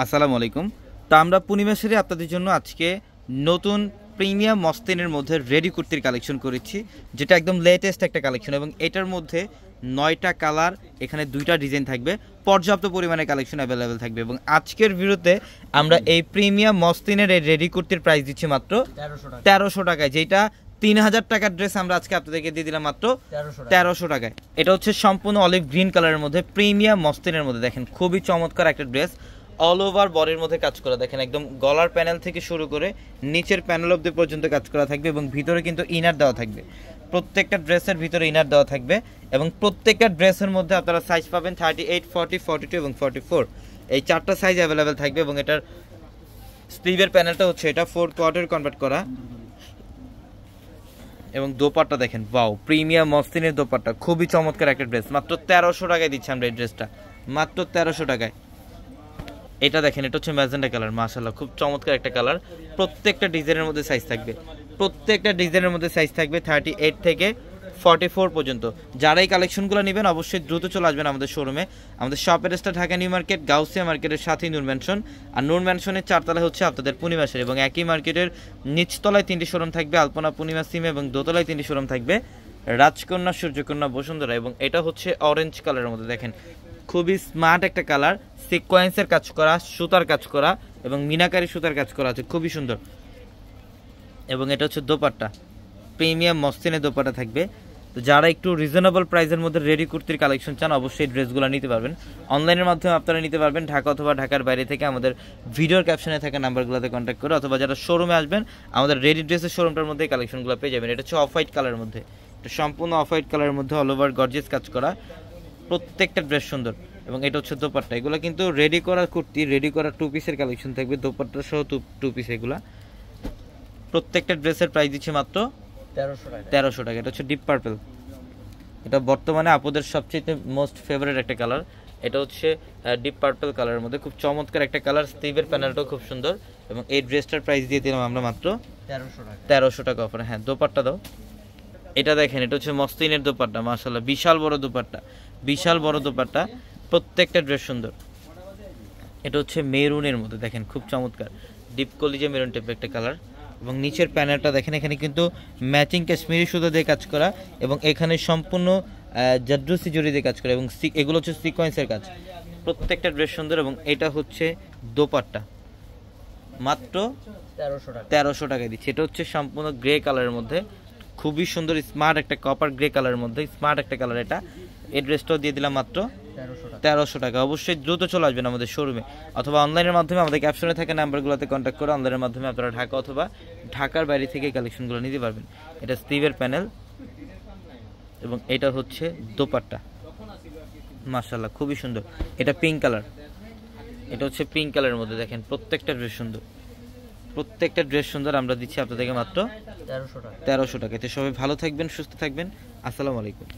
আসসালামু আলাইকুম। তো আমরা পূর্ণিমাশারি আপনাদের জন্য আজকে নতুন প্রিমিয়াম মসলিনের মধ্যে রেডি কুর্তির কালেকশন করেছি, যেটা একদম লেটেস্ট একটা কালেকশন এবং এটার মধ্যে 9টা কালার, এখানে 2টা ডিজাইন থাকবে, পর্যাপ্ত পরিমাণে কালেকশন অ্যাভেলেবেল থাকবে। এবং আজকের ভিডিওতে আমরা এই প্রিমিয়াম মসলিনের এই রেডি কুর্তির প্রাইস দিচ্ছি মাত্র 1300 টাকায়, যেটা 3000 টাকার ড্রেস আমরা আজকে আপনাদেরকে দিয়ে দিলাম মাত্র 1300 টাকায়। এটা হচ্ছে সম্পূর্ণ অলিভ গ্রিন কালারের মধ্যে প্রিমিয়াম মসলিনের মধ্যে, দেখেন খুবই চমৎকার একটা ড্রেস। অল ওভার বডির মধ্যে কাজ করা, দেখেন একদম গলার প্যানেল থেকে শুরু করে নিচের প্যানেল অবধি পর্যন্ত কাজ করা থাকবে এবং ভিতরে কিন্তু ইনার দেওয়া থাকবে। প্রত্যেকটা ড্রেসের ভিতরে ইনার দেওয়া থাকবে এবং প্রত্যেকটা ড্রেসের মধ্যে আপনারা সাইজ পাবেন 38, 40, 42 এবং 44, এই 4টা সাইজ অ্যাভেলেবেল থাকবে। এবং এটার স্লিভের প্যানেলটা হচ্ছে এটা 4 কোয়ার্টার কনভার্ট করা এবং দোপাট্টা দেখেন, ওয়াও, প্রিমিয়াম মসলিনের দোপাট্টা, খুবই চমৎকার একটা ড্রেস। মাত্র 1300 টাকায় দিচ্ছি আমরা এই ড্রেসটা, মাত্র 1300 টাকায়। এটা দেখেন, এটা হচ্ছে ম্যাজেন্টা কালার, মাশাআল্লাহ খুব চমৎকার একটা কালার। প্রত্যেকটা ডিজাইনের মধ্যে সাইজ থাকবে, প্রত্যেকটা ডিজাইনের মধ্যে সাইজ থাকবে 38 থেকে 44 পর্যন্ত। যারা এই কালেকশনগুলো নেবেন অবশ্যই দ্রুত চলে আসবেন আমাদের শোরুমে। আমাদের শপের স্টা ঢাকা নিউ মার্কেট, গাউসিয়া মার্কেটের সাথেই নূর ম্যানশন, আর নূর ম্যানশনের 4 তলায় হচ্ছে আপনাদের পূর্ণিমাশারি, এবং একই মার্কেটের নিচতলায় 3টি শোরুম থাকবে, আলপনা, পূর্ণিমা, সিম, এবং দোতলায় 3টি শোরুম থাকবে, রাজকন্যা, সূর্যকন্যা, বসুন্ধরা। এবং এটা হচ্ছে অরেঞ্জ কালারের মধ্যে, দেখেন খুবই স্মার্ট একটা কালার, সিকোয়েন্সের কাজ করা, সুতার কাজ করা এবং মিনাকারি সুতার কাজ করা আছে, খুবই সুন্দর। এবং এটা হচ্ছে দোপাট্টা, প্রিমিয়াম মসলিনের দোপাট্টা থাকবে। তো যারা একটু রিজনেবল প্রাইসের মধ্যে রেডি কুর্তির কালেকশন চান অবশ্যই ড্রেসগুলো নিতে পারবেন। অনলাইনের মাধ্যমে আপনারা নিতে পারবেন ঢাকা অথবা ঢাকার বাইরে থেকে আমাদের ভিডিওর ক্যাপশনে থাকা নাম্বারগুলোতে কন্ট্যাক্ট করে, অথবা যারা শোরুমে আসবেন আমাদের রেডি ড্রেসের শোরুমটার মধ্যে কালেকশনগুলো পেয়ে যাবেন। এটা হচ্ছে অফ হোয়াইট কালারের মধ্যে, এটা সম্পূর্ণ অফ হোয়াইট কালারের মধ্যে অল ওভার গর্জিয়াস কাজ করা, প্রত্যেকটা ড্রেস সুন্দর। এবং এটা হচ্ছে দোপাট্টা, এগুলো কিন্তু রেডি করা কুর্তি, রেডি করা 2 পিসের কালেকশন থাকবে, দোপাট্টা সহ 2 পিস। এগুলা প্রত্যেকটা ড্রেসের প্রাইস দিচ্ছে মাত্র 1300 টাকা। এটা হচ্ছে ডিপ পার্পল, এটা বর্তমানে আপুদের সবচেয়ে মোস্ট ফেভারিট একটা কালার। এটা হচ্ছে ডিপ পার্পল কালারের মধ্যে খুব চমৎকার একটা কালার, স্লিভের প্যানেলটাও খুব সুন্দর। এবং এই ড্রেসটার প্রাইস দিয়ে দিলাম আমরা মাত্র 1300 টাকা অফার। হ্যাঁ, দোপাট্টা দাও। এটা দেখেন, এটা হচ্ছে মসলিনের দোপাট্টা, মাশাআল্লাহ বিশাল বড় দোপাট্টা, বিশাল বড় দোপাট্টা, প্রত্যেকটা ড্রেস সুন্দর। এটা হচ্ছে মেরুনের মধ্যে, দেখেন খুব চমৎকার ডিপ কলিজে মেরুন টাইপের একটা কালার। এবং নিচের প্যানেলটা দেখেন, এখানে কিন্তু ম্যাচিং কাশ্মীরি সুতা দিয়ে কাজ করা এবং এখানে সম্পূর্ণ জাদ্রুসি জড়ি দিয়ে কাজ করা এবং এগুলো হচ্ছে সিকোয়েন্সের কাজ, প্রত্যেকটা ড্রেস সুন্দর। এবং এটা হচ্ছে দোপাট্টা, মাত্র 1300 টাকায় দিচ্ছে। এটা হচ্ছে সম্পূর্ণ গ্রে কালারের মধ্যে, খুবই সুন্দর স্মার্ট একটা কপার গ্রে কালারের মধ্যে, স্মার্ট একটা কালার। এটা এই ড্রেসটাও দিয়ে দিলাম মাত্র 1300 টাকা। অবশ্যই দ্রুত চলে আসবেন আমাদের শোরুমে, অথবা অনলাইনের মাধ্যমে আমাদের ক্যাপশনে থাকা নাম্বারগুলোতে কন্ট্যাক্ট করে অনলাইনের মাধ্যমে আপনারা ঢাকা অথবা ঢাকার বাইরে থেকে কালেকশনগুলো নিতে পারবেন। এটা স্লিভের প্যানেল এবং এটা হচ্ছে দোপাট্টা, মাশাআল্লাহ খুবই সুন্দর। এটা পিঙ্ক কালার, এটা হচ্ছে পিঙ্ক কালারের মধ্যে, দেখেন প্রত্যেকটা ড্রেস সুন্দর, প্রত্যেকটা ড্রেস সুন্দর। আমরা দিচ্ছি আপনাদেরকে মাত্র 1300 টাকা। এতে সবাই ভালো থাকবেন, সুস্থ থাকবেন। আসসালামু আলাইকুম।